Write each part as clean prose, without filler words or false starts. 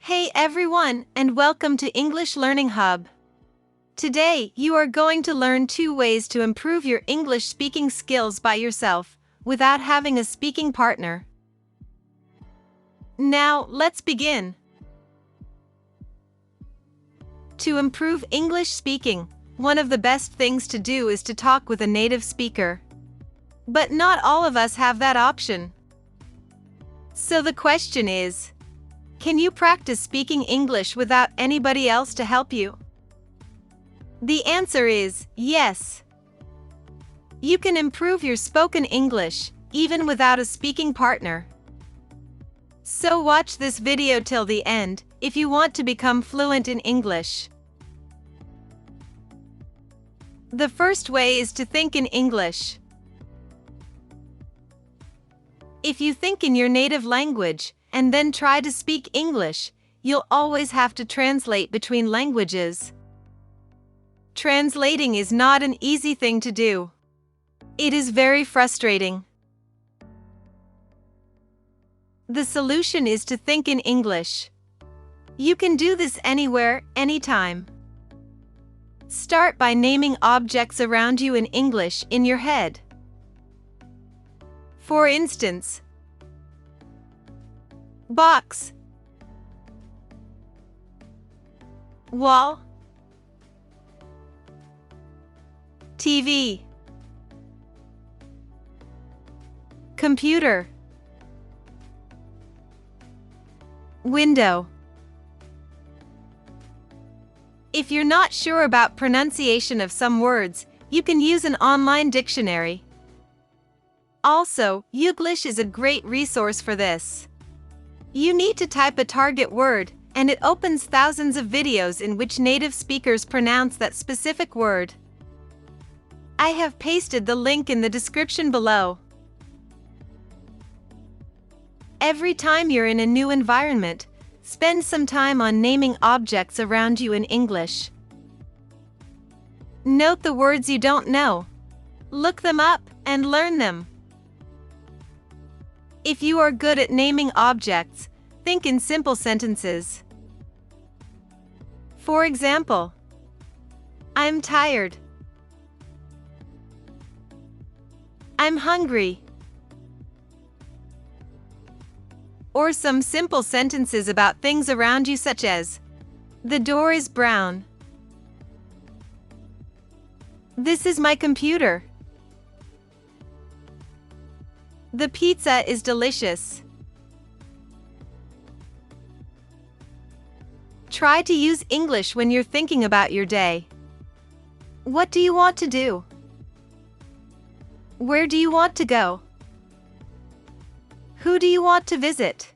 Hey everyone, and welcome to English Learning Hub. Today, you are going to learn 2 ways to improve your English speaking skills by yourself, without having a speaking partner. Now, let's begin. To improve English speaking, one of the best things to do is to talk with a native speaker. But not all of us have that option. So the question is, can you practice speaking English without anybody else to help you? The answer is yes. You can improve your spoken English, even without a speaking partner. So watch this video till the end, if you want to become fluent in English. The first way is to think in English. If you think in your native language, and then try to speak English, you'll always have to translate between languages. Translating is not an easy thing to do. It is very frustrating. The solution is to think in English. You can do this anywhere, anytime. Start by naming objects around you in English in your head. For instance, box, wall, TV, computer, window. If you're not sure about pronunciation of some words, you can use an online dictionary. Also, Youglish is a great resource for this. You need to type a target word, and it opens thousands of videos in which native speakers pronounce that specific word. I have pasted the link in the description below. Every time you're in a new environment, spend some time on naming objects around you in English. Note the words you don't know. Look them up and learn them. If you are good at naming objects, think in simple sentences. For example, I'm tired. I'm hungry. Or some simple sentences about things around you such as, the door is brown. This is my computer. The pizza is delicious. Try to use English when you're thinking about your day. What do you want to do? Where do you want to go? Who do you want to visit?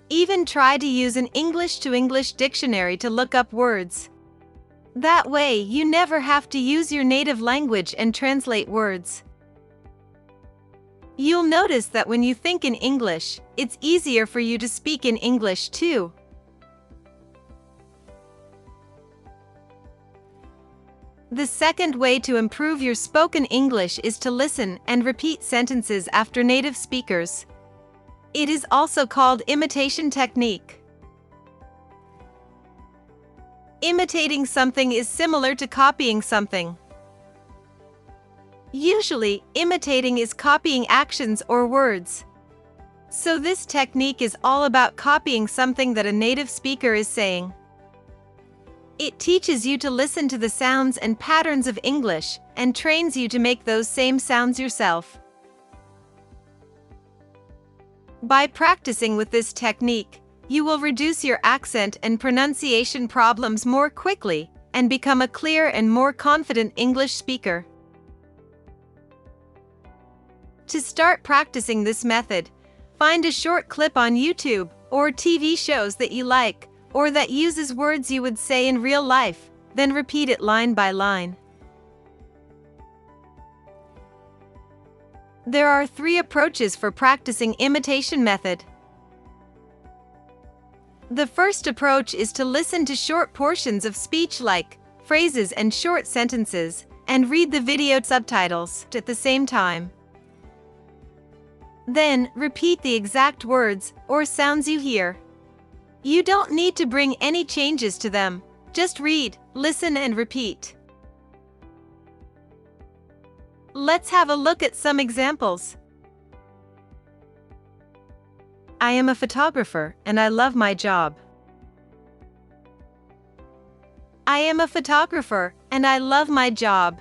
Even try to use an English-to-English dictionary to look up words. That way, you never have to use your native language and translate words. You'll notice that when you think in English, it's easier for you to speak in English too. The second way to improve your spoken English is to listen and repeat sentences after native speakers. It is also called imitation technique. Imitating something is similar to copying something. Usually, imitating is copying actions or words. So this technique is all about copying something that a native speaker is saying. It teaches you to listen to the sounds and patterns of English and trains you to make those same sounds yourself. By practicing with this technique, you will reduce your accent and pronunciation problems more quickly and become a clear and more confident English speaker. To start practicing this method, find a short clip on YouTube or TV shows that you like, or that uses words you would say in real life, then repeat it line by line. There are 3 approaches for practicing imitation method. The first approach is to listen to short portions of speech like phrases and short sentences, and read the video subtitles at the same time. Then, repeat the exact words or sounds you hear. You don't need to bring any changes to them. Just read, listen, and repeat. Let's have a look at some examples. I am a photographer and I love my job. I am a photographer and I love my job.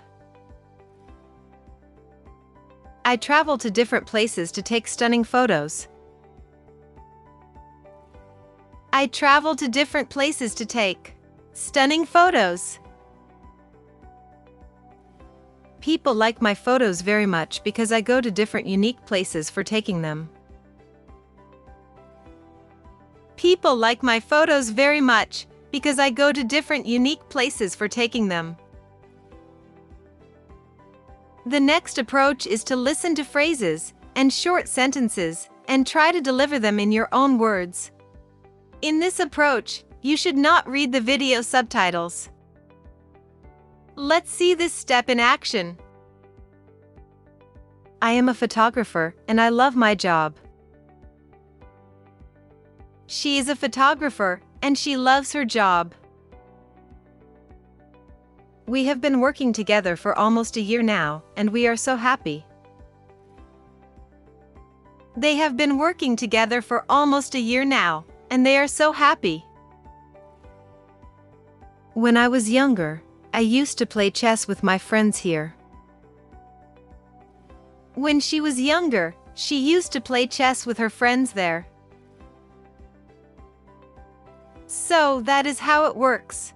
I travel to different places to take stunning photos. I travel to different places to take stunning photos. People like my photos very much because I go to different unique places for taking them. People like my photos very much because I go to different unique places for taking them. The next approach is to listen to phrases and short sentences and try to deliver them in your own words. In this approach, you should not read the video subtitles. Let's see this step in action. I am a photographer and I love my job. She is a photographer and she loves her job. We have been working together for almost a year now, and we are so happy. They have been working together for almost a year now, and they are so happy. When I was younger, I used to play chess with my friends here. When she was younger, she used to play chess with her friends there. So that is how it works.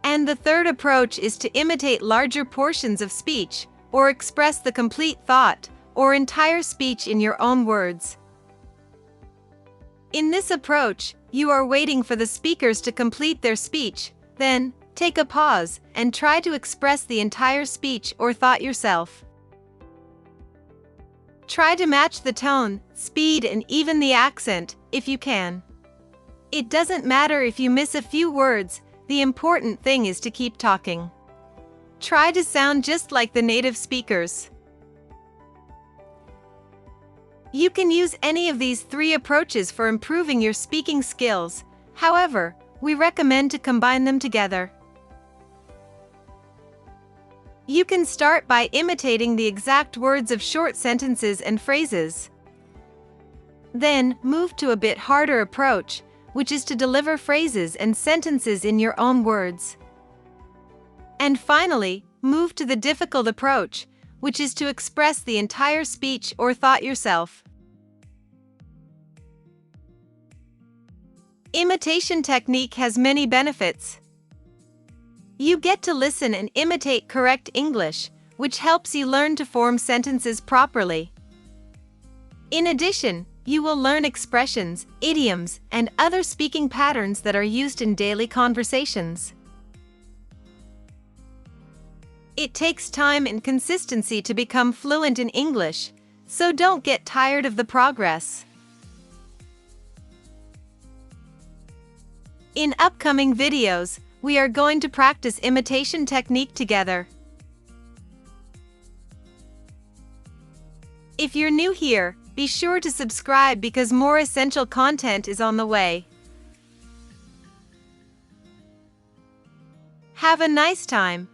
And the third approach is to imitate larger portions of speech, or express the complete thought, or entire speech in your own words. In this approach, you are waiting for the speakers to complete their speech, then, take a pause, and try to express the entire speech or thought yourself. Try to match the tone, speed, and even the accent, if you can. It doesn't matter if you miss a few words. The important thing is to keep talking. Try to sound just like the native speakers. You can use any of these three approaches for improving your speaking skills. However, we recommend to combine them together. You can start by imitating the exact words of short sentences and phrases. Then, move to a bit harder approach, which is to deliver phrases and sentences in your own words. And finally, move to the difficult approach, which is to express the entire speech or thought yourself. Imitation technique has many benefits. You get to listen and imitate correct English, which helps you learn to form sentences properly. In addition, you will learn expressions, idioms, and other speaking patterns that are used in daily conversations. It takes time and consistency to become fluent in English, so don't get tired of the progress. In upcoming videos, we are going to practice imitation technique together. If you're new here, be sure to subscribe because more essential content is on the way. Have a nice time.